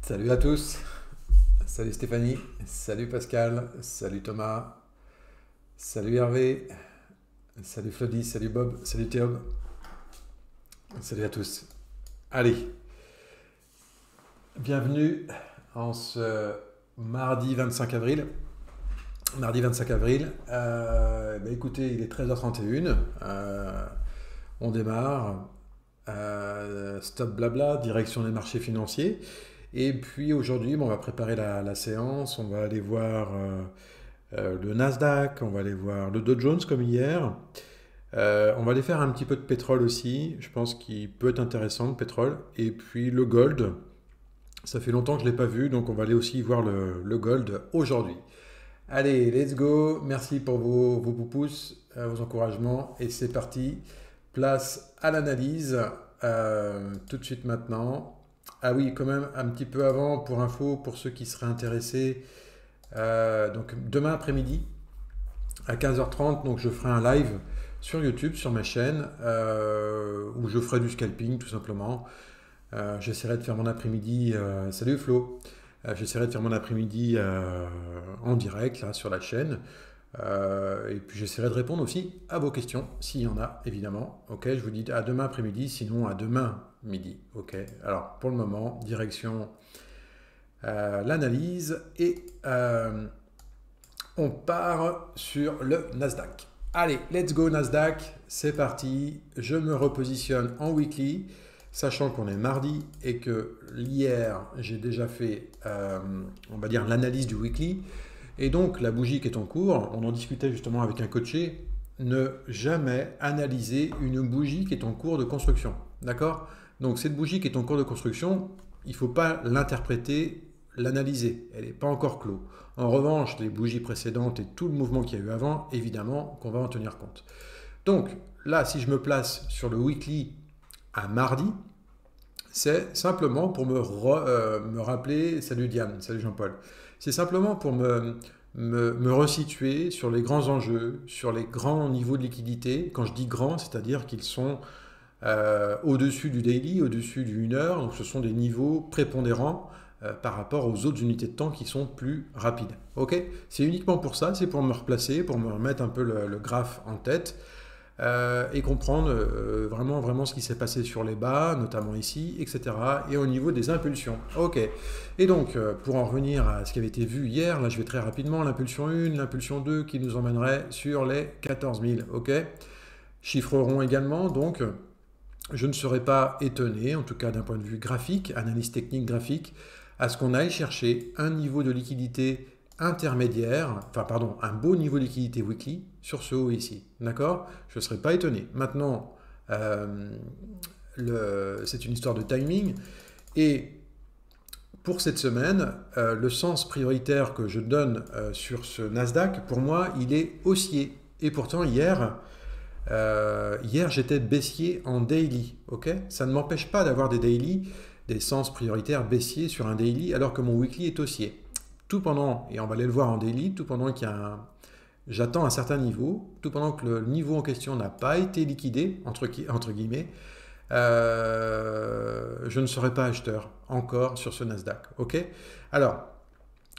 Salut à tous, salut Stéphanie, salut Pascal, salut Thomas, salut Hervé, salut Flody, salut Bob, salut Théob, salut à tous. Allez, bienvenue en ce mardi 25 avril. Mardi 25 avril, écoutez, il est 13h31, on démarre, stop blabla, direction des marchés financiers. Et puis aujourd'hui, on va préparer la séance, on va aller voir le Nasdaq, on va aller voir le Dow Jones comme hier. On va aller faire un petit peu de pétrole aussi, je pense qu'il peut être intéressant le pétrole. Et puis le gold, ça fait longtemps que je ne l'ai pas vu, donc on va aller aussi voir le gold aujourd'hui. Allez, let's go, merci pour vos pouces, vos encouragements, et c'est parti. Place à l'analyse, tout de suite maintenant. Ah oui, quand même, un petit peu avant, pour info, pour ceux qui seraient intéressés, donc demain après-midi, à 15h30, donc je ferai un live sur YouTube, sur ma chaîne, où je ferai du scalping tout simplement. J'essaierai de faire mon après-midi, salut Flo, j'essaierai de faire mon après-midi en direct là, sur la chaîne. Et puis j'essaierai de répondre aussi à vos questions, s'il y en a, évidemment. Ok, je vous dis à demain après-midi, sinon à demain midi. Ok, alors pour le moment, direction l'analyse et on part sur le Nasdaq. Allez, let's go Nasdaq, c'est parti. Je me repositionne en weekly, sachant qu'on est mardi et que hier j'ai déjà fait, on va dire, l'analyse du weekly. Et donc, la bougie qui est en cours, on en discutait justement avec un coaché, ne jamais analyser une bougie qui est en cours de construction. D'accord? Donc, cette bougie qui est en cours de construction, il ne faut pas l'interpréter, l'analyser. Elle n'est pas encore clos. En revanche, les bougies précédentes et tout le mouvement qu'il y a eu avant, évidemment qu'on va en tenir compte. Donc, là, si je me place sur le weekly à mardi, c'est simplement pour me rappeler, salut Diane, salut Jean-Paul, c'est simplement pour me resituer sur les grands enjeux, sur les grands niveaux de liquidité. Quand je dis grands, c'est-à-dire qu'ils sont au-dessus du daily, au-dessus du 1 heure, donc ce sont des niveaux prépondérants par rapport aux autres unités de temps qui sont plus rapides. Ok? C'est uniquement pour ça, c'est pour me replacer, pour me remettre un peu le graphe en tête. Et comprendre vraiment ce qui s'est passé sur les bas, notamment ici, etc. Et au niveau des impulsions. Ok. Et donc, pour en revenir à ce qui avait été vu hier, là je vais très rapidement, l'impulsion 1, l'impulsion 2 qui nous emmènerait sur les 14 000. Ok. Chiffre rond également, donc je ne serais pas étonné, en tout cas d'un point de vue graphique, analyse technique graphique, à ce qu'on aille chercher un niveau de liquidité intermédiaire, enfin pardon, un beau niveau de liquidité weekly sur ce haut ici. D'accord? Je ne serais pas étonné. Maintenant, c'est une histoire de timing. Et pour cette semaine, le sens prioritaire que je donne sur ce Nasdaq, pour moi, il est haussier. Et pourtant, hier j'étais baissier en daily. Ok? Ça ne m'empêche pas d'avoir des daily, des sens prioritaires baissiers sur un daily, alors que mon weekly est haussier. Tout pendant, et on va aller le voir en daily, tout pendant qu'il y a j'attends un certain niveau, tout pendant que le niveau en question n'a pas été liquidé, entre guillemets, je ne serai pas acheteur encore sur ce Nasdaq. Ok? Alors,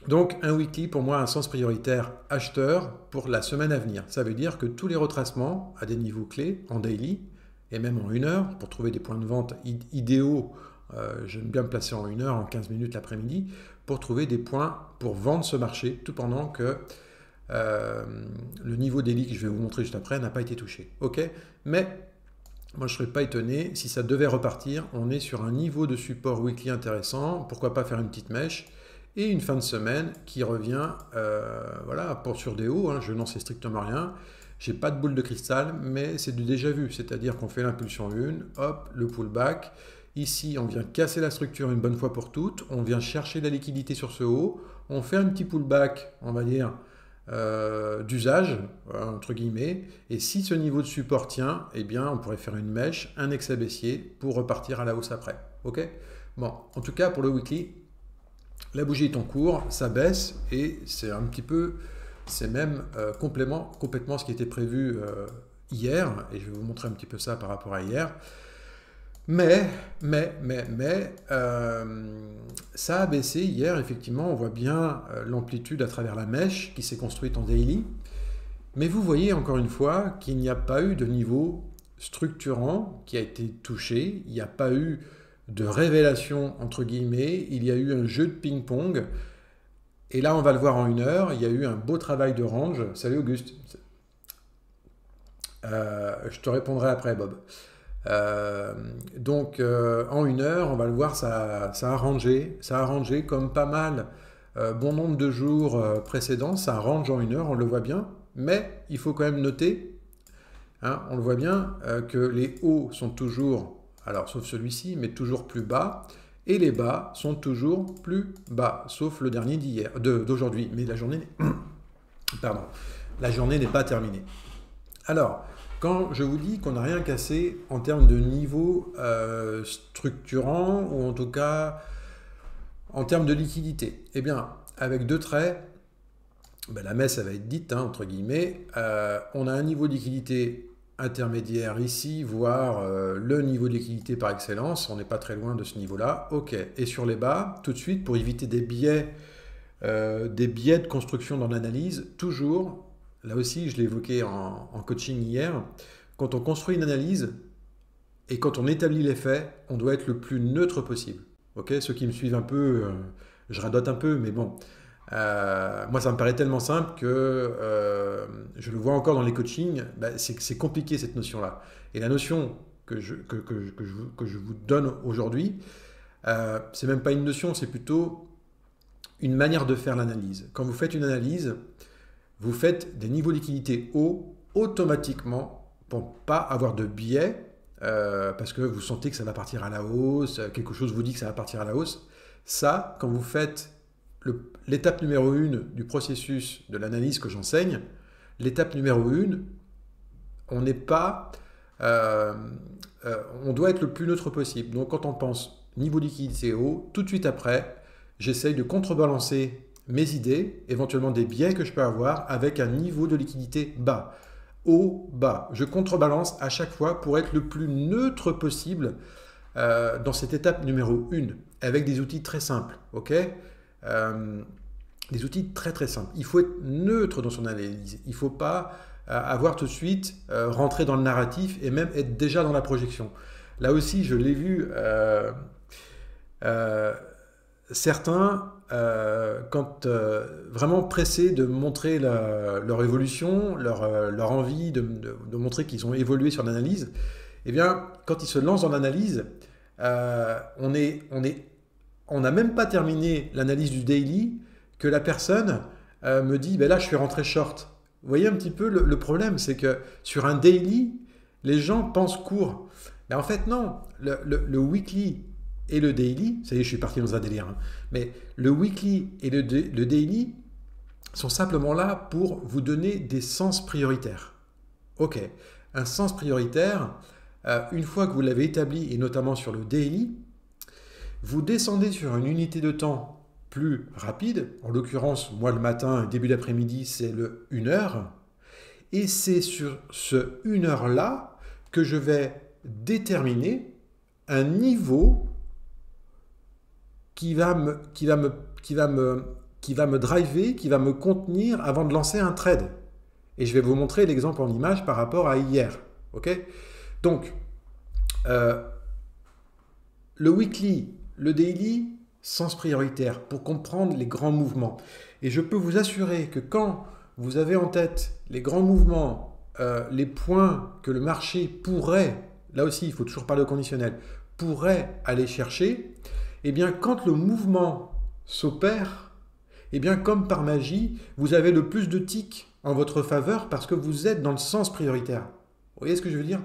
donc un weekly pour moi a un sens prioritaire acheteur pour la semaine à venir. Ça veut dire que tous les retracements à des niveaux clés en daily et même en 1 heure pour trouver des points de vente idéaux, j'aime bien me placer en 1 heure, en 15 minutes l'après-midi, pour trouver des points pour vendre ce marché, tout pendant que le niveau daily que je vais vous montrer juste après n'a pas été touché. Ok? Mais moi je ne serais pas étonné si ça devait repartir. On est sur un niveau de support weekly intéressant. Pourquoi pas faire une petite mèche et une fin de semaine qui revient voilà, sur des hauts. Hein, je n'en sais strictement rien. J'ai pas de boule de cristal, mais c'est du déjà vu. C'est-à-dire qu'on fait l'impulsion 1, hop, le pullback. Ici, on vient casser la structure une bonne fois pour toutes. On vient chercher la liquidité sur ce haut. On fait un petit pullback, on va dire, d'usage, entre guillemets. Et si ce niveau de support tient, eh bien, on pourrait faire une mèche, un excès baissier pour repartir à la hausse après. Ok? Bon, en tout cas, pour le weekly, la bougie est en cours, ça baisse et c'est un petit peu, c'est même complètement ce qui était prévu hier. Et je vais vous montrer un petit peu ça par rapport à hier. Ça a baissé hier, effectivement, on voit bien l'amplitude à travers la mèche qui s'est construite en daily. Mais vous voyez encore une fois qu'il n'y a pas eu de niveau structurant qui a été touché, il n'y a pas eu de révélation entre guillemets, il y a eu un jeu de ping-pong. Et là, on va le voir en 1 heure, il y a eu un beau travail de range. Salut Auguste. Je te répondrai après, Bob. En 1 heure, on va le voir, ça a rangé comme pas mal, bon nombre de jours précédents, ça range en 1 heure, on le voit bien, mais il faut quand même noter, hein, on le voit bien, que les hauts sont toujours, alors sauf celui-ci, mais toujours plus bas, et les bas sont toujours plus bas, sauf le dernier d'aujourd'hui, mais la journée, pardon, la journée n'est pas terminée. Alors, quand je vous dis qu'on n'a rien cassé en termes de niveau structurant, ou en tout cas en termes de liquidité, eh bien, avec 2 traits, ben, la messe va être dite, hein, entre guillemets, on a un niveau de liquidité intermédiaire ici, voire le niveau de liquidité par excellence, on n'est pas très loin de ce niveau-là, ok. Et sur les bas, tout de suite, pour éviter des biais de construction dans l'analyse, toujours... Là aussi, je l'ai évoqué en coaching hier, quand on construit une analyse et quand on établit les faits, on doit être le plus neutre possible. Okay, ceux qui me suivent un peu, je radote un peu, mais bon, moi ça me paraît tellement simple que je le vois encore dans les coachings, bah, c'est compliqué cette notion-là. Et la notion que je vous donne aujourd'hui, c'est même pas une notion, c'est plutôt une manière de faire l'analyse. Quand vous faites une analyse, vous faites des niveaux de liquidité hauts automatiquement pour ne pas avoir de biais, parce que vous sentez que ça va partir à la hausse, quelque chose vous dit que ça va partir à la hausse. Ça, quand vous faites l'étape numéro 1 du processus de l'analyse que j'enseigne, l'étape numéro 1, on n'est pas... on doit être le plus neutre possible. Donc quand on pense niveau de liquidité haut, tout de suite après, j'essaye de contrebalancer mes idées, éventuellement des biais que je peux avoir avec un niveau de liquidité bas. Haut, bas. Je contrebalance à chaque fois pour être le plus neutre possible dans cette étape numéro 1, avec des outils très simples. Ok, des outils très très simples. Il faut être neutre dans son analyse. Il ne faut pas avoir tout de suite rentrer dans le narratif et même être déjà dans la projection. Là aussi, je l'ai vu, certains, quand vraiment pressés de montrer leur évolution, leur envie de montrer qu'ils ont évolué sur l'analyse, eh bien, quand ils se lancent dans l'analyse, on n'a même pas terminé l'analyse du daily que la personne me dit ben là je suis rentré short. Vous voyez un petit peu le problème, c'est que sur un daily, les gens pensent court. Mais en fait non, le weekly et le daily, ça y est je suis parti dans un délire, hein, mais le weekly et le daily sont simplement là pour vous donner des sens prioritaires. Ok, un sens prioritaire, une fois que vous l'avez établi, et notamment sur le daily, vous descendez sur une unité de temps plus rapide, en l'occurrence, moi le matin, début d'après-midi, c'est le 1 heure, et c'est sur ce 1 heure-là que je vais déterminer un niveau qui va me driver, qui va me contenir avant de lancer un trade. Et je vais vous montrer l'exemple en image par rapport à hier. Okay, donc, le weekly, le daily, sens prioritaire pour comprendre les grands mouvements. Et je peux vous assurer que quand vous avez en tête les grands mouvements, les points que le marché pourrait, là aussi il faut toujours parler au conditionnel, pourrait aller chercher, eh bien quand le mouvement s'opère, eh bien comme par magie, vous avez le plus de ticks en votre faveur parce que vous êtes dans le sens prioritaire. Vous voyez ce que je veux dire ?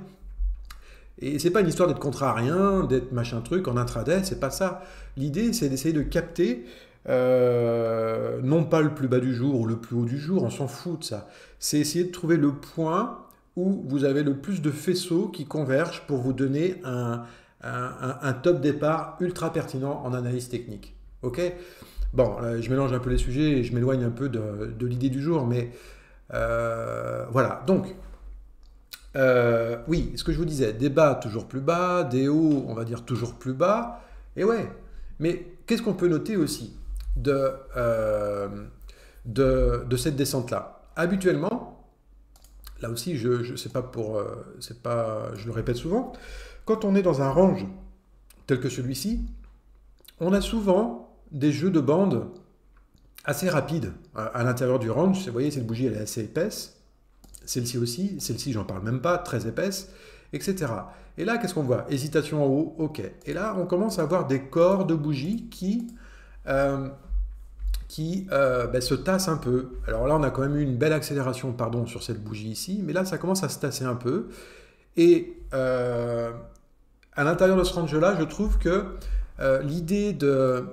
Et c'est pas une histoire d'être contrarien, d'être machin truc en intraday, c'est pas ça. L'idée, c'est d'essayer de capter, non pas le plus bas du jour ou le plus haut du jour, on s'en fout de ça. C'est essayer de trouver le point où vous avez le plus de faisceaux qui convergent pour vous donner un top départ ultra pertinent en analyse technique. Ok ? Bon, je mélange un peu les sujets et je m'éloigne un peu de l'idée du jour, mais voilà. Donc, Oui, ce que je vous disais, des bas toujours plus bas, des hauts, on va dire toujours plus bas. Et ouais, mais qu'est-ce qu'on peut noter aussi de, euh, de cette descente-là? Habituellement, là aussi, c'est pas pour, c'est pas, je le répète souvent, quand on est dans un range tel que celui-ci, on a souvent des jeux de bandes assez rapides à l'intérieur du range. Vous voyez, cette bougie, elle est assez épaisse. Celle-ci aussi, celle-ci, j'en parle même pas, très épaisse, etc. Et là, qu'est-ce qu'on voit? Hésitation en haut, ok. Et là, on commence à avoir des corps de bougies euh, qui se tassent un peu. Alors là, on a quand même eu une belle accélération, pardon, sur cette bougie ici, mais là, ça commence à se tasser un peu. Et à l'intérieur de ce range-là, je trouve que l'idée de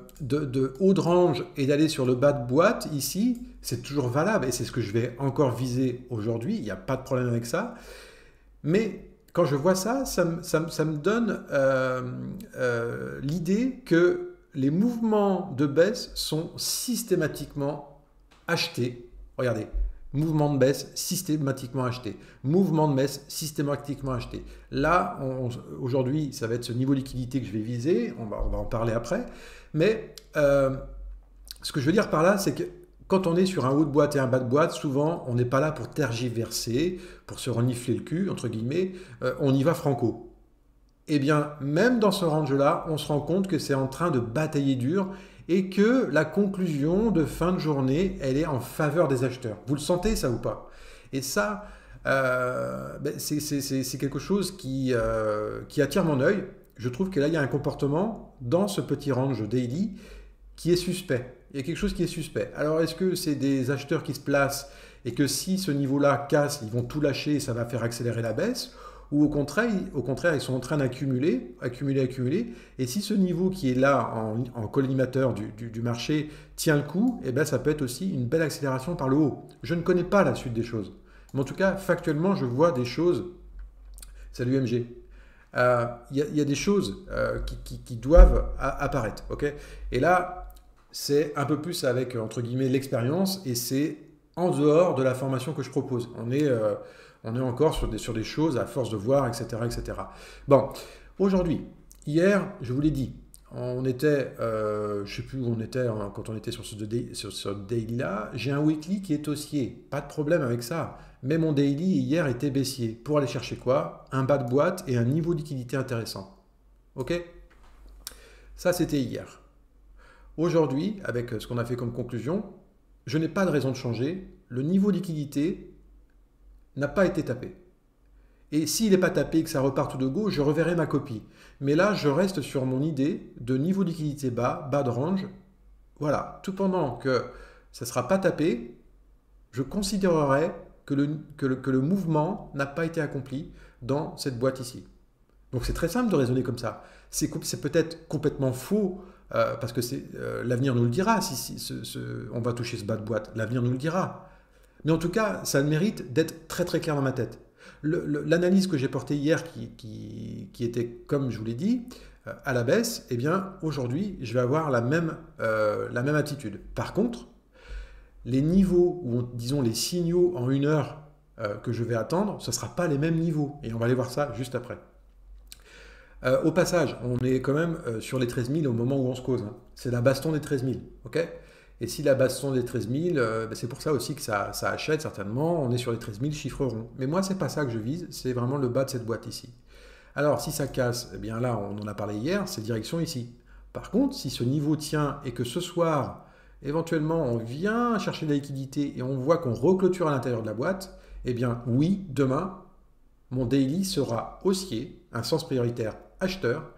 haut de range et d'aller sur le bas de boîte, ici, c'est toujours valable. Et c'est ce que je vais encore viser aujourd'hui. Il n'y a pas de problème avec ça. Mais quand je vois ça, ça me donne l'idée que les mouvements de baisse sont systématiquement achetés. Regardez, mouvement de baisse systématiquement acheté. Mouvement de baisse systématiquement acheté. Là, aujourd'hui, ça va être ce niveau de liquidité que je vais viser. On va en parler après. Mais ce que je veux dire par là, c'est que quand on est sur un haut de boîte et un bas de boîte, souvent, on n'est pas là pour tergiverser, pour se renifler le cul, entre guillemets. On y va franco. Eh bien, même dans ce range-là, on se rend compte que c'est en train de batailler dur et que la conclusion de fin de journée, elle est en faveur des acheteurs. Vous le sentez, ça ou pas? Et ça, c'est quelque chose qui attire mon œil. Je trouve que là, il y a un comportement dans ce petit range daily qui est suspect. Il y a quelque chose qui est suspect. Alors, est-ce que c'est des acheteurs qui se placent et que si ce niveau-là casse, ils vont tout lâcher et ça va faire accélérer la baisse? Ou au contraire, ils sont en train d'accumuler, accumuler. Et si ce niveau qui est là en collimateur du marché tient le coup, eh ben, ça peut être aussi une belle accélération par le haut. Je ne connais pas la suite des choses. Mais en tout cas, factuellement, je vois des choses. Salut MG. Il y a des choses qui doivent apparaître. Ok. Et là, c'est un peu plus avec, entre guillemets, l'expérience et c'est en dehors de la formation que je propose. On est encore sur des choses à force de voir, etc. etc. Bon, aujourd'hui, hier, je vous l'ai dit, on était, je ne sais plus où on était quand on était sur ce daily-là. J'ai un weekly qui est haussier, pas de problème avec ça. Mais mon daily hier était baissier. Pour aller chercher quoi? Un bas de boîte et un niveau de liquidité intéressant. Ok? Ça, c'était hier. Aujourd'hui, avec ce qu'on a fait comme conclusion, je n'ai pas de raison de changer. Le niveau de liquidité n'a pas été tapé. Et s'il n'est pas tapé et que ça repart tout de go, je reverrai ma copie. Mais là, je reste sur mon idée de niveau de liquidité bas, bas de range. Voilà. Tout pendant que ça ne sera pas tapé, je considérerai que le mouvement n'a pas été accompli dans cette boîte ici. Donc c'est très simple de raisonner comme ça. C'est peut-être complètement faux parce que l'avenir nous le dira si on va toucher ce bas de boîte. L'avenir nous le dira. Mais en tout cas, ça mérite d'être très très clair dans ma tête. L'analyse que j'ai portée hier qui était, comme je vous l'ai dit, à la baisse, eh bien aujourd'hui, je vais avoir la même attitude. Par contre, les niveaux, ou disons les signaux en une heure que je vais attendre, ce ne sera pas les mêmes niveaux. Et on va aller voir ça juste après. Au passage, on est quand même sur les 13 000 au moment où on se cause. Hein. C'est la baston des 13 000. Okay, et si la baston des 13 000, c'est pour ça aussi que ça achète certainement. On est sur les 13 000 chiffres ronds. Mais moi, c'est pas ça que je vise. C'est vraiment le bas de cette boîte ici. Alors, si ça casse, eh bien là, on en a parlé hier, c'est direction ici. Par contre, si ce niveau tient et que ce soir, éventuellement, on vient chercher de la liquidité et on voit qu'on reclôture à l'intérieur de la boîte, eh bien oui, demain, mon daily sera haussier, un sens prioritaire acheteur,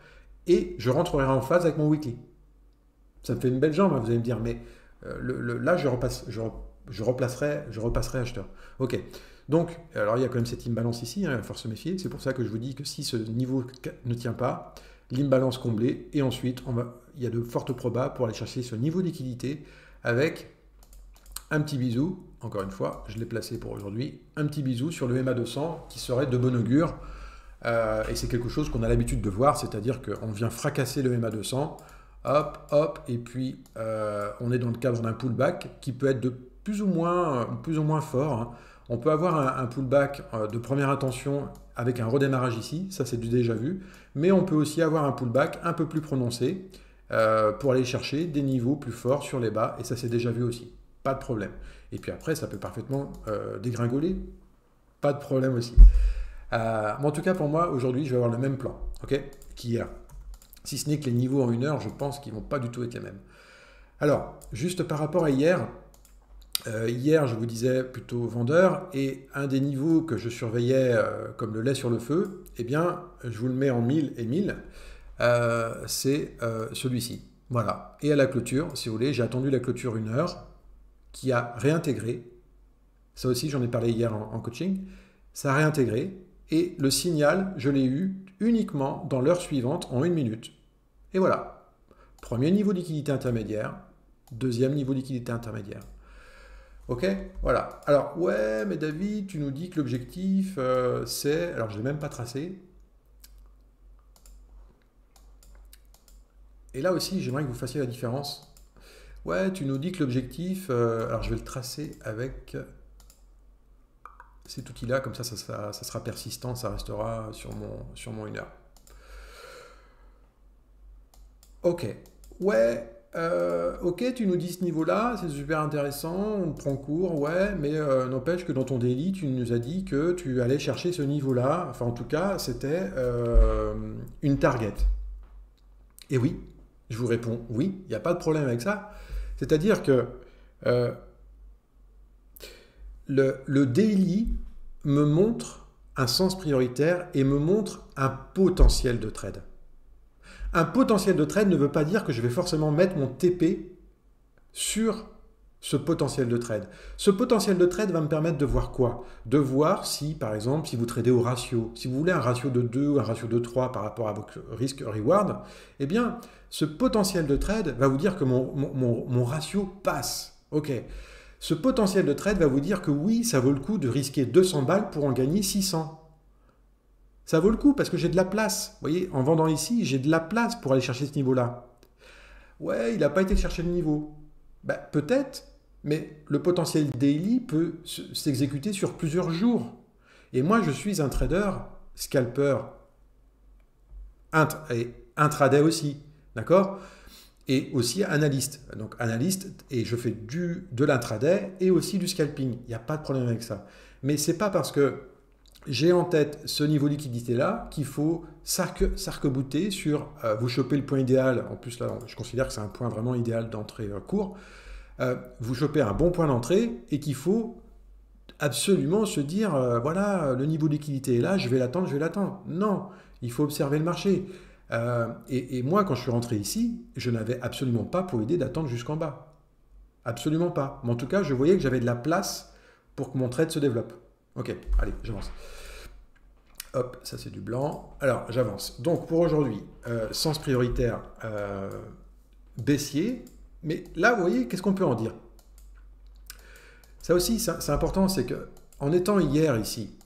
et je rentrerai en phase avec mon weekly. Ça me fait une belle jambe, hein, vous allez me dire, mais là, je repasserai acheteur. Ok. Donc, alors il y a quand même cette imbalance ici, hein, il faut se méfier. C'est pour ça que je vous dis que si ce niveau ne tient pas, l'imbalance comblée, et ensuite, il y a de fortes probas pour aller chercher ce niveau de liquidité avec un petit bisou. Encore une fois, je l'ai placé pour aujourd'hui. Un petit bisou sur le MA200 qui serait de bon augure. Et c'est quelque chose qu'on a l'habitude de voir, c'est-à-dire qu'on vient fracasser le MA200, hop, hop, et puis on est dans le cadre d'un pullback qui peut être de plus ou moins fort. Hein. On peut avoir un pullback de première intention avec un redémarrage ici, ça c'est du déjà vu, mais on peut aussi avoir un pullback un peu plus prononcé pour aller chercher des niveaux plus forts sur les bas, et ça c'est déjà vu aussi, pas de problème. Et puis après, ça peut parfaitement dégringoler, pas de problème aussi. Mais en tout cas, pour moi, aujourd'hui, je vais avoir le même plan qu'hier. Si ce n'est que les niveaux en 1 heure, je pense qu'ils ne vont pas du tout être les mêmes. Alors, juste par rapport à hier, hier, je vous disais plutôt vendeur, et un des niveaux que je surveillais comme le lait sur le feu, eh bien, je vous le mets en 1000 et 1000, c'est celui-ci. Voilà. Et à la clôture, si vous voulez, j'ai attendu la clôture 1 heure, qui a réintégré. Ça aussi, j'en ai parlé hier en coaching. Ça a réintégré. Et le signal, je l'ai eu uniquement dans l'heure suivante en 1 minute. Et voilà. Premier niveau de liquidité intermédiaire. Deuxième niveau de liquidité intermédiaire. Ok, voilà. Alors, ouais, mais David, tu nous dis que l'objectif, c'est... Alors, je ne l'ai même pas tracé. Et là aussi, j'aimerais que vous fassiez la différence. Ouais, tu nous dis que l'objectif... alors, je vais le tracer avec cet outil-là. Comme ça sera persistant, ça restera sur mon 1 heure. Ok. Ouais... ok, tu nous dis ce niveau-là, c'est super intéressant, on prend court, ouais, mais n'empêche que dans ton daily, tu nous as dit que tu allais chercher ce niveau-là, enfin en tout cas, c'était une target. Et oui, je vous réponds, oui, il n'y a pas de problème avec ça. C'est-à-dire que le daily me montre un sens prioritaire et me montre un potentiel de trade. Un potentiel de trade ne veut pas dire que je vais forcément mettre mon TP sur ce potentiel de trade. Ce potentiel de trade va me permettre de voir quoi? De voir si, par exemple, si vous tradez au ratio, si vous voulez un ratio de 2 ou un ratio de 3 par rapport à votre risque-reward, eh bien, ce potentiel de trade va vous dire que mon ratio passe. Ok. Ce potentiel de trade va vous dire que oui, ça vaut le coup de risquer 200 balles pour en gagner 600. Ça vaut le coup parce que j'ai de la place. Vous voyez, en vendant ici, j'ai de la place pour aller chercher ce niveau-là. Ouais, il n'a pas été chercher le niveau. Ben, peut-être, mais le potentiel daily peut s'exécuter sur plusieurs jours. Et moi, je suis un trader, scalper, et intraday aussi, d'accord? Et aussi analyste. Donc analyste, et je fais de l'intraday et aussi du scalping. Il n'y a pas de problème avec ça. Mais ce n'est pas parce que j'ai en tête ce niveau de liquidité-là qu'il faut s'arc-bouter sur vous choper le point idéal. En plus, là, je considère que c'est un point vraiment idéal d'entrée court. Vous chopez un bon point d'entrée et qu'il faut absolument se dire voilà, le niveau de liquidité est là, je vais l'attendre, je vais l'attendre. Non, il faut observer le marché. Et moi, quand je suis rentré ici, je n'avais absolument pas pour idée d'attendre jusqu'en bas. Absolument pas. Mais en tout cas, je voyais que j'avais de la place pour que mon trade se développe. Ok, allez, j'avance. Hop, ça c'est du blanc. Alors, j'avance. Donc, pour aujourd'hui, sens prioritaire baissier. Mais là, vous voyez, qu'est-ce qu'on peut en dire? Ça aussi, c'est important, c'est que en étant hier ici,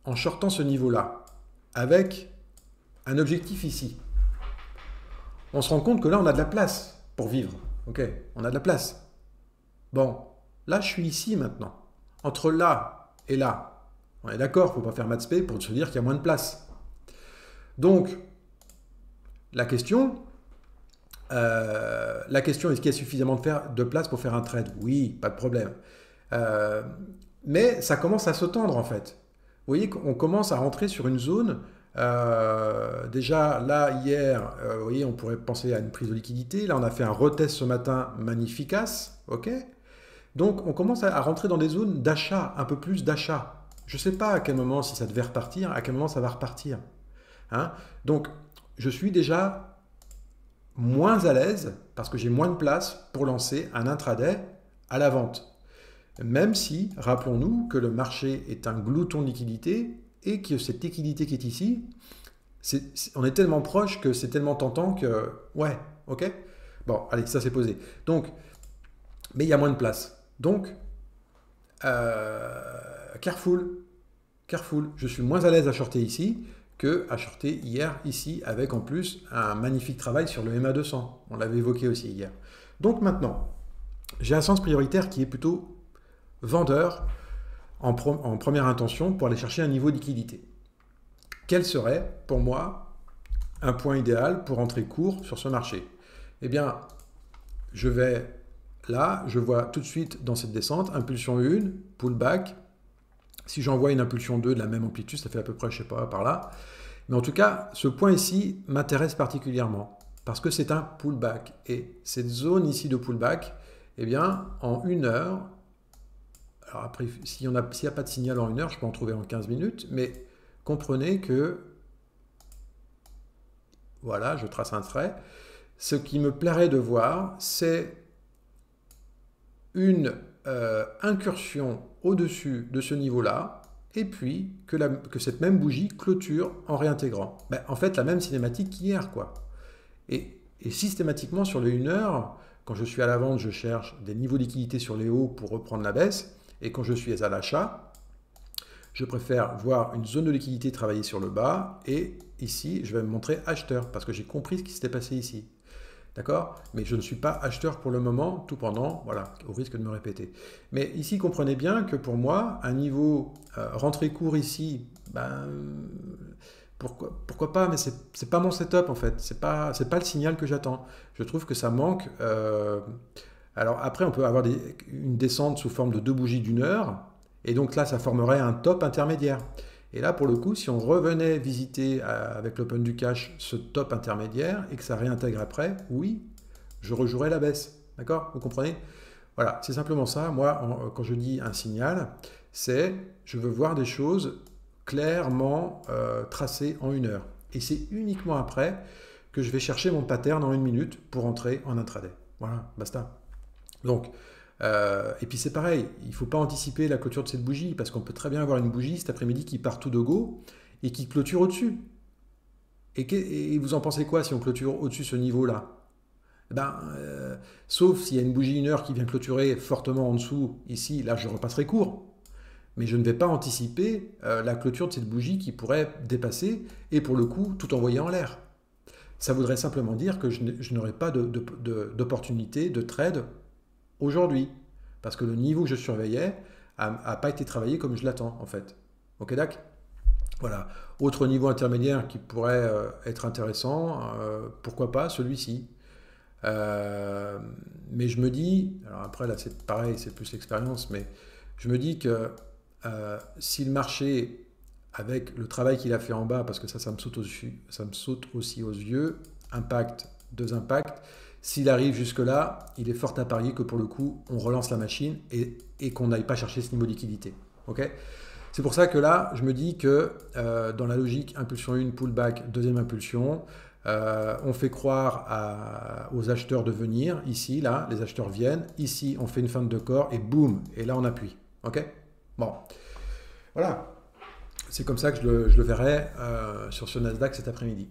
en shortant ce niveau-là, avec un objectif ici, on se rend compte que là, on a de la place pour vivre. Ok, on a de la place. Bon, là, je suis ici maintenant. Entre là et là, on est d'accord, il ne faut pas faire maths spé pour se dire qu'il y a moins de place. Donc, la question, est-ce qu'il y a suffisamment de place pour faire un trade? Oui, pas de problème. Mais ça commence à se tendre en fait. Vous voyez qu'on commence à rentrer sur une zone. Déjà, là, hier, vous voyez, on pourrait penser à une prise de liquidité. Là, on a fait un retest ce matin magnificace. Ok. Donc, on commence à rentrer dans des zones d'achat, un peu plus d'achat. Je ne sais pas à quel moment, si ça devait repartir, à quel moment ça va repartir. Hein? Donc, je suis déjà moins à l'aise parce que j'ai moins de place pour lancer un intraday à la vente. Même si, rappelons-nous que le marché est un glouton de liquidité et que cette liquidité qui est ici, on est tellement proche que c'est tellement tentant que... Ouais, ok. Bon, allez, ça c'est posé. Donc, mais il y a moins de place. Donc, careful. Je suis moins à l'aise à shorter ici que à shorter hier ici avec en plus un magnifique travail sur le MA200. On l'avait évoqué aussi hier. Donc maintenant, j'ai un sens prioritaire qui est plutôt vendeur en première intention pour aller chercher un niveau de liquidité. Quel serait, pour moi, un point idéal pour entrer court sur ce marché? Eh bien, je vais là, je vois tout de suite dans cette descente, impulsion 1, pullback. Si j'envoie une impulsion 2 de la même amplitude, ça fait à peu près, je ne sais pas, par là. Mais en tout cas, ce point ici m'intéresse particulièrement parce que c'est un pullback. Et cette zone ici de pullback, eh bien, en 1 heure, alors après, s'il n'y a pas de signal en 1 heure, je peux en trouver en 15 minutes, mais comprenez que, voilà, je trace un trait. Ce qui me plairait de voir, c'est une incursion au-dessus de ce niveau-là, et puis que cette même bougie clôture en réintégrant. Ben, en fait, la même cinématique qu'hier, quoi. Et systématiquement, sur les 1 heure, quand je suis à la vente, je cherche des niveaux de liquidité sur les hauts pour reprendre la baisse, et quand je suis à l'achat, je préfère voir une zone de liquidité travailler sur le bas, et ici, je vais me montrer acheteur, parce que j'ai compris ce qui s'était passé ici. D'accord? Mais je ne suis pas acheteur pour le moment, tout pendant, voilà, au risque de me répéter. Mais ici, comprenez bien que pour moi, un niveau rentrée court ici, ben, pourquoi pas, mais c'est pas mon setup en fait, c'est pas le signal que j'attends. Je trouve que ça manque. Alors après, on peut avoir une descente sous forme de 2 bougies d'1 heure, et donc là, ça formerait un top intermédiaire. Et là, pour le coup, si on revenait visiter avec l'open du cash ce top intermédiaire et que ça réintègre après, oui, je rejouerai la baisse. D'accord? Vous comprenez? Voilà, c'est simplement ça. Moi, quand je dis un signal, c'est je veux voir des choses clairement tracées en 1 heure. Et c'est uniquement après que je vais chercher mon pattern en 1 minute pour entrer en intraday. Voilà, basta. Donc, et puis c'est pareil, il ne faut pas anticiper la clôture de cette bougie, parce qu'on peut très bien avoir une bougie cet après-midi qui part tout de go et qui clôture au-dessus. Et vous en pensez quoi si on clôture au-dessus de ce niveau-là? Ben, sauf s'il y a une bougie 1 heure qui vient clôturer fortement en dessous, ici, là je repasserai court. Mais je ne vais pas anticiper la clôture de cette bougie qui pourrait dépasser, et pour le coup, tout envoyer en l'air. Ça voudrait simplement dire que je n'aurai pas d'opportunité de trade aujourd'hui, parce que le niveau que je surveillais n'a pas été travaillé comme je l'attends en fait. Ok, d'accord? Voilà. Autre niveau intermédiaire qui pourrait être intéressant, pourquoi pas celui-ci. Mais je me dis, alors après là c'est pareil, c'est plus l'expérience, mais je me dis que si le marché, avec le travail qu'il a fait en bas, parce que ça me saute aussi aux yeux, impact, 2 impacts, s'il arrive jusque-là, il est fort à parier que pour le coup, on relance la machine et qu'on n'aille pas chercher ce niveau de liquidité. Okay? C'est pour ça que là, je me dis que dans la logique impulsion 1, pullback, deuxième impulsion, on fait croire aux acheteurs de venir. Ici, là, les acheteurs viennent. Ici, on fait une feinte de corps et boum, et là, on appuie. Ok? Bon, voilà. C'est comme ça que je le verrai sur ce Nasdaq cet après-midi.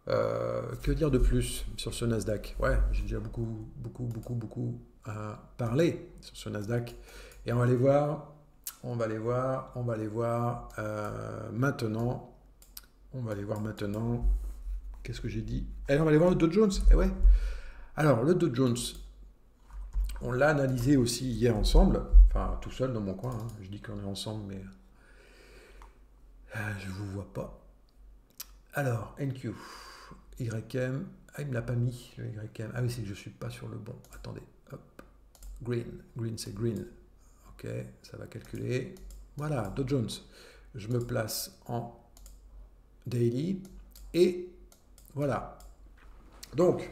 Que dire de plus sur ce Nasdaq? Ouais, j'ai déjà beaucoup parlé sur ce Nasdaq. Et on va les voir maintenant. On va aller voir maintenant. Qu'est-ce que j'ai dit? Et on va aller voir le Dow Jones. Eh ouais. Alors, le Dow Jones, on l'a analysé aussi hier ensemble. Enfin, tout seul dans mon coin. Hein. Je dis qu'on est ensemble, mais je ne vous vois pas. Alors, NQ. YM, ah, il ne me l'a pas mis, le YM. Ah oui, c'est que je ne suis pas sur le bon. Attendez, hop. Green, c'est green. Ok, ça va calculer. Voilà, Dow Jones. Je me place en daily. Et voilà. Donc,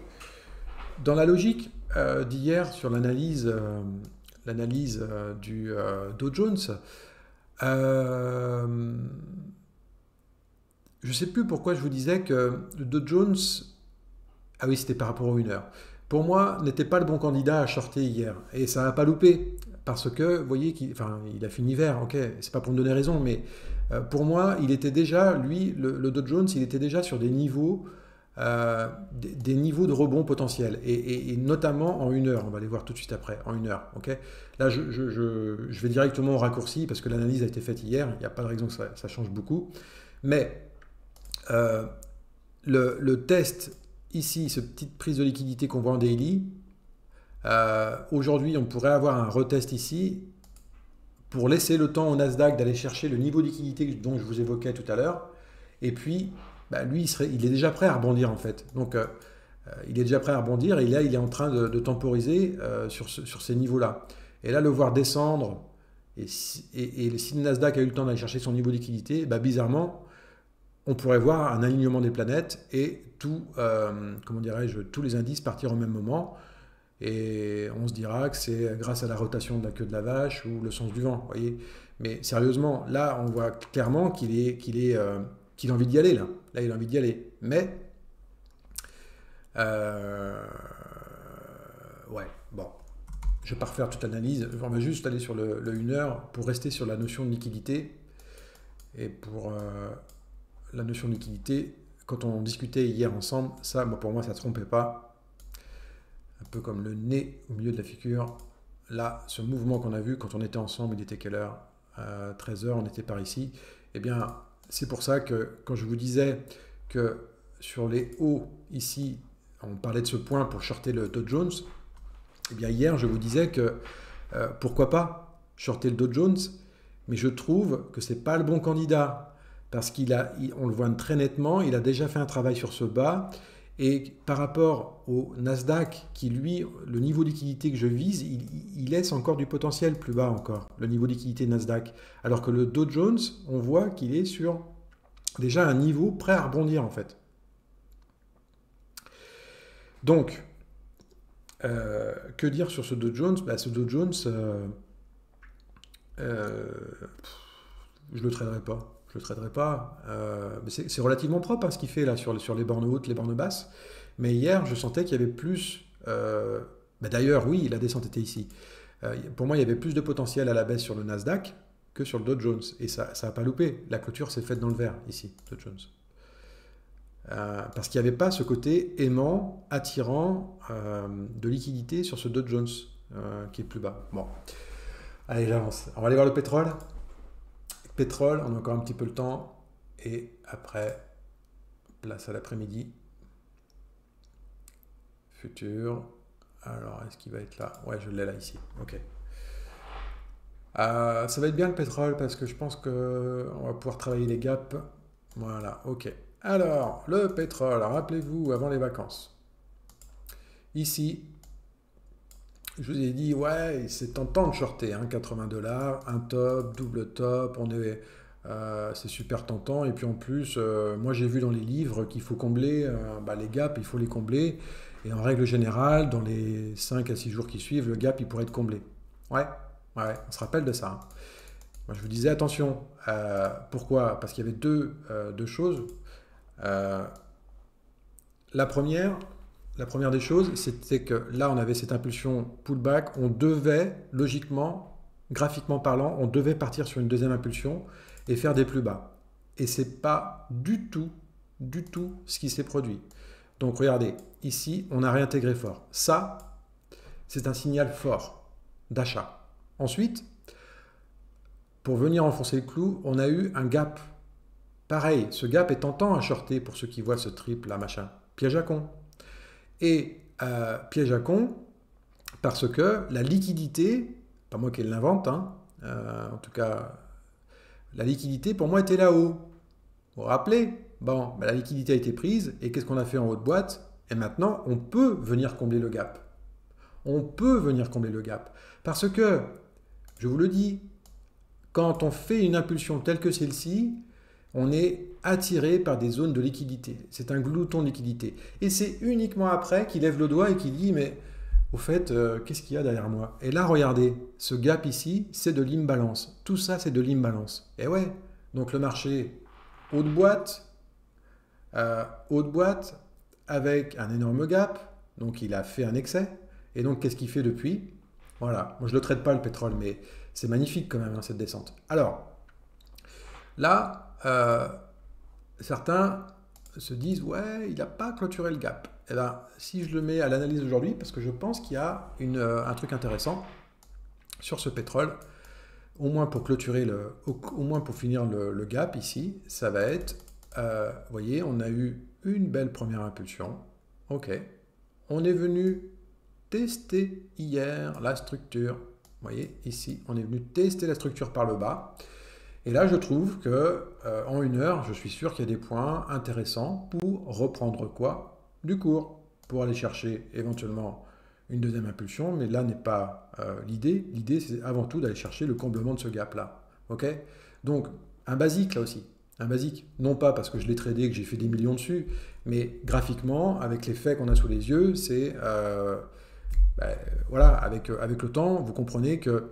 dans la logique d'hier sur l'analyse du Dow Jones, je ne sais plus pourquoi je vous disais que le Dow Jones, ah oui, c'était par rapport aux 1 heure, pour moi, n'était pas le bon candidat à shorter hier. Et ça n'a pas loupé, parce que, vous voyez, il a fini vert, ok, c'est pas pour me donner raison, mais pour moi, il était déjà, lui, le Dow Jones, il était déjà sur des niveaux de rebond potentiels, et notamment en 1 heure, on va les voir tout de suite après, en 1 heure, ok. Là, je vais directement au raccourci, parce que l'analyse a été faite hier, il n'y a pas de raison que ça change beaucoup, mais le test ici, cette petite prise de liquidité qu'on voit en daily, aujourd'hui on pourrait avoir un retest ici pour laisser le temps au Nasdaq d'aller chercher le niveau de liquidité dont je vous évoquais tout à l'heure. Et puis, bah, lui, il est déjà prêt à rebondir en fait. Donc, il est déjà prêt à rebondir et là, il est en train de temporiser sur ces niveaux-là. Et là, le voir descendre, et si le Nasdaq a eu le temps d'aller chercher son niveau de liquidité, bah, bizarrement, on pourrait voir un alignement des planètes et comment dirais-je, tous les indices partir au même moment. Et on se dira que c'est grâce à la rotation de la queue de la vache ou le sens du vent, voyez. Mais sérieusement, là, on voit clairement qu'il a envie d'y aller, là. Là, il a envie d'y aller. Mais, ouais, bon. Je ne vais pas refaire toute l'analyse. On va juste aller sur le 1 heure pour rester sur la notion de liquidité. Et pour la notion de liquidité, quand on discutait hier ensemble, ça, pour moi, ça ne se trompait pas. Un peu comme le nez au milieu de la figure. Là, ce mouvement qu'on a vu quand on était ensemble, il était quelle heure? 13 heures, on était par ici. Eh bien, c'est pour ça que quand je vous disais que sur les hauts, ici, on parlait de ce point pour shorter le Dow Jones, eh bien hier, je vous disais que pourquoi pas shorter le Dow Jones, mais je trouve que ce n'est pas le bon candidat parce on le voit très nettement, il a déjà fait un travail sur ce bas. Et par rapport au Nasdaq, qui lui, le niveau de liquidité que je vise, il laisse encore du potentiel plus bas encore, le niveau de liquidité Nasdaq. Alors que le Dow Jones, on voit qu'il est sur déjà un niveau prêt à rebondir en fait. Donc, que dire sur ce Dow Jones? Bah, ce Dow Jones, je ne le traderai pas. Je ne le traderai pas. C'est relativement propre hein, ce qu'il fait là sur les bornes hautes, les bornes basses. Mais hier, je sentais qu'il y avait plus... D'ailleurs, oui, la descente était ici. Pour moi, il y avait plus de potentiel à la baisse sur le Nasdaq que sur le Dow Jones. Et ça n'a pas loupé. La clôture s'est faite dans le vert, ici, Dow Jones. Parce qu'il n'y avait pas ce côté aimant, attirant de liquidité sur ce Dow Jones qui est plus bas. Bon, allez, j'avance. On va aller voir le pétrole. Pétrole, on a encore un petit peu le temps. Et après, place à l'après-midi. Futur. Alors, est-ce qu'il va être là? Ouais, je l'ai là, ici. Ok. Ça va être bien le pétrole parce que je pense qu'on va pouvoir travailler les gaps. Voilà, ok. Alors, le pétrole, rappelez-vous, avant les vacances. Ici, je vous ai dit, ouais, c'est tentant de shorter, hein, 80 $, un top, double top, c'est super tentant. Et puis en plus, moi j'ai vu dans les livres qu'il faut combler les gaps, il faut les combler. Et en règle générale, dans les 5 à 6 jours qui suivent, le gap, il pourrait être comblé. Ouais, on se rappelle de ça. Hein. Moi je vous disais, attention. Pourquoi? Parce qu'il y avait deux choses. La première des choses, c'était que là, on avait cette impulsion pullback. On devait, logiquement, graphiquement parlant, on devait partir sur une deuxième impulsion et faire des plus bas. Et ce n'est pas du tout ce qui s'est produit. Donc, regardez, ici, on a réintégré fort. Ça, c'est un signal fort d'achat. Ensuite, pour venir enfoncer le clou, on a eu un gap. Pareil, ce gap est tentant à shorter pour ceux qui voient ce triple là, machin. Piège à con. Et piège à con, parce que la liquidité, pas moi qui l'invente, hein, en tout cas, la liquidité pour moi était là-haut. Vous vous rappelez? Bon, la liquidité a été prise, et qu'est-ce qu'on a fait en haut de boîte? Et maintenant, on peut venir combler le gap. On peut venir combler le gap. Parce que, je vous le dis, quand on fait une impulsion telle que celle-ci, on est attiré par des zones de liquidité. C'est un glouton de liquidité. Et c'est uniquement après qu'il lève le doigt et qu'il dit, mais au fait, qu'est-ce qu'il y a derrière moi? Et là, regardez, ce gap ici, c'est de l'imbalance. Tout ça, c'est de l'imbalance. Et ouais, donc le marché, haut de boîte, avec un énorme gap. Donc il a fait un excès. Et donc, qu'est-ce qu'il fait depuis? Voilà, moi je ne le traite pas le pétrole, mais c'est magnifique quand même, hein, cette descente. Alors, là, certains se disent, ouais, il n'a pas clôturé le gap. Eh bien, si je le mets à l'analyse aujourd'hui, parce que je pense qu'il y a un truc intéressant sur ce pétrole, au moins pour clôturer au moins pour finir le gap ici, ça va être, vous voyez, on a eu une belle première impulsion. Ok, on est venu tester hier la structure Vous voyez, ici, on est venu tester la structure par le bas. Et là, je trouve que en 1 heure, je suis sûr qu'il y a des points intéressants pour reprendre quoi? Du cours, pour aller chercher éventuellement une deuxième impulsion, mais là n'est pas l'idée. L'idée, c'est avant tout d'aller chercher le comblement de ce gap-là. Ok? Donc, un basique là aussi. Un basique, non pas parce que je l'ai tradé, que j'ai fait des millions dessus, mais graphiquement, avec les faits qu'on a sous les yeux, c'est... voilà, avec le temps, vous comprenez que...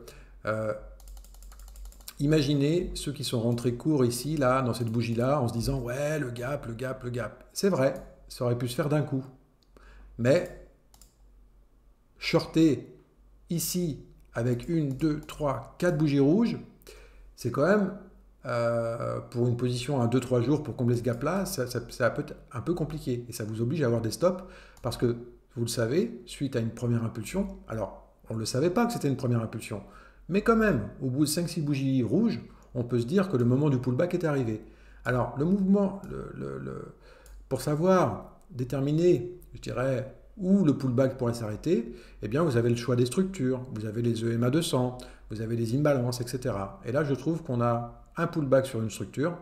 imaginez ceux qui sont rentrés court ici, là, dans cette bougie-là, en se disant « Ouais, le gap, le gap, le gap ». C'est vrai, ça aurait pu se faire d'un coup. Mais shorter ici avec 1, 2, 3, 4 bougies rouges, c'est quand même, pour une position à 2-3 jours pour combler ce gap-là, ça peut être un peu compliqué. Et ça vous oblige à avoir des stops parce que, vous le savez, suite à une première impulsion, alors on ne le savait pas que c'était une première impulsion, mais quand même, au bout de 5-6 bougies rouges, on peut se dire que le moment du pullback est arrivé. Alors, le mouvement, pour savoir déterminer, je dirais, où le pullback pourrait s'arrêter, eh bien, vous avez le choix des structures, vous avez les EMA 200, vous avez les imbalances, etc. Et là, je trouve qu'on a un pullback sur une structure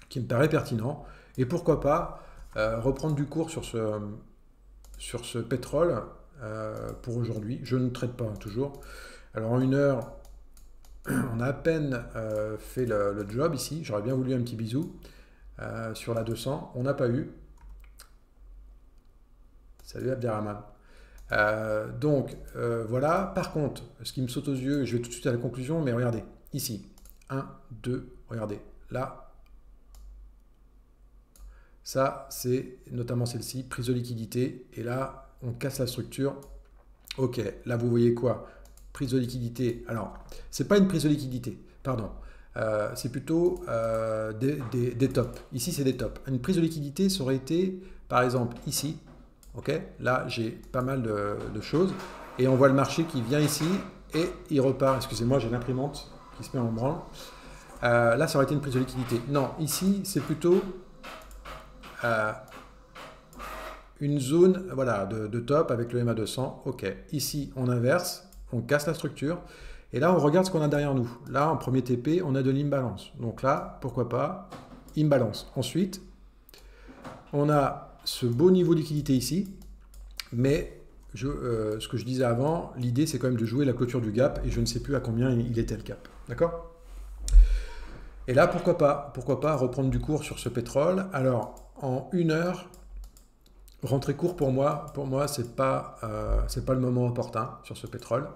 qui me paraît pertinent. Et pourquoi pas reprendre du cours sur ce pétrole pour aujourd'hui. Je ne traite pas toujours. Alors, en 1 heure, on a à peine fait le job ici. J'aurais bien voulu un petit bisou sur la 200. On n'a pas eu. Salut Abderrahman. Donc, voilà. Par contre, ce qui me saute aux yeux, je vais tout de suite à la conclusion, mais regardez, ici. 1, 2, regardez. Là, ça, c'est notamment celle-ci, prise de liquidité. Et là, on casse la structure. Ok, là, vous voyez quoi? Prise de liquidité. Alors, c'est pas une prise de liquidité, pardon. C'est plutôt des tops. Ici, c'est des tops. Une prise de liquidité, ça aurait été, par exemple, ici. Ok, là, j'ai pas mal de choses. Et on voit le marché qui vient ici et il repart. Excusez-moi, j'ai l'imprimante qui se met en branle. Là, ça aurait été une prise de liquidité. Non, ici, c'est plutôt une zone voilà, de top avec le MA200. Ok, ici, on inverse, on casse la structure. Et là, on regarde ce qu'on a derrière nous. Là, en premier TP, on a de l'imbalance. Donc là, pourquoi pas, imbalance. Ensuite, on a ce beau niveau de liquidité ici. Mais ce que je disais avant, l'idée, c'est quand même de jouer la clôture du gap. Et je ne sais plus à combien il était le gap. D'accord? Et là, pourquoi pas reprendre du cours sur ce pétrole. Alors, en 1 heure, rentrer court pour moi, c'est pas le moment opportun sur ce pétrole.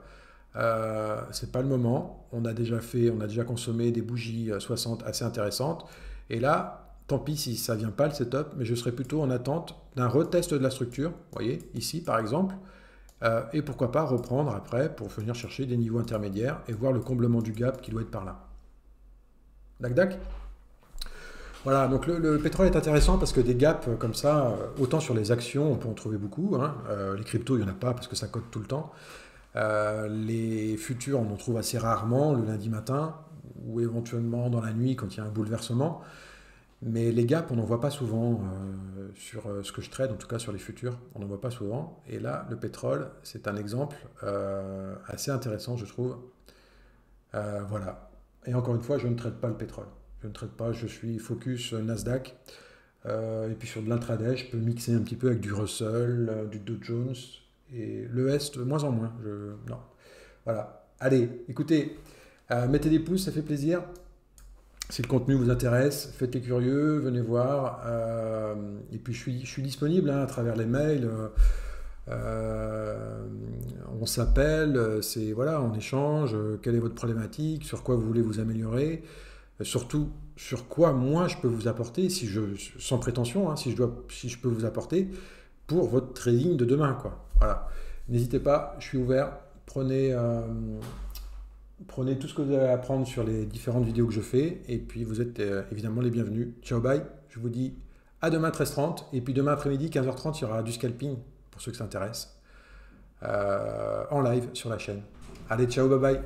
C'est pas le moment. On a déjà consommé des bougies 60 assez intéressantes. Et là, tant pis si ça vient pas le setup, mais je serais plutôt en attente d'un retest de la structure. Vous voyez, ici par exemple. Et pourquoi pas reprendre après pour venir chercher des niveaux intermédiaires et voir le comblement du gap qui doit être par là. Dac. Voilà, donc le pétrole est intéressant parce que des gaps comme ça, autant sur les actions, on peut en trouver beaucoup. Hein. Les cryptos, il n'y en a pas parce que ça cote tout le temps. Les futurs, on en trouve assez rarement le lundi matin ou éventuellement dans la nuit quand il y a un bouleversement. Mais les gaps, on n'en voit pas souvent sur ce que je trade, en tout cas sur les futurs, on n'en voit pas souvent. Et là, le pétrole, c'est un exemple assez intéressant, je trouve. Voilà. Et encore une fois, je ne traite pas le pétrole. Je ne traite pas, je suis focus Nasdaq. Et puis sur de l'intraday, je peux mixer un petit peu avec du Russell, du Dow Jones. Et le Est, de moins en moins. Non. Voilà. Allez, écoutez, mettez des pouces, ça fait plaisir. Si le contenu vous intéresse, faites les curieux, venez voir. Et puis je suis disponible à travers les mails. On s'appelle, voilà, on échange. Quelle est votre problématique? Sur quoi vous voulez vous améliorer? Surtout, sur quoi moi je peux vous apporter, sans prétention, hein, si je peux vous apporter pour votre trading de demain, quoi. Voilà. N'hésitez pas, je suis ouvert. Prenez tout ce que vous avez à apprendre sur les différentes vidéos que je fais. Et puis, vous êtes évidemment les bienvenus. Ciao, bye. Je vous dis à demain 13h30. Et puis, demain après-midi, 15h30, il y aura du scalping, pour ceux que ça intéresse, en live sur la chaîne. Allez, ciao, bye bye.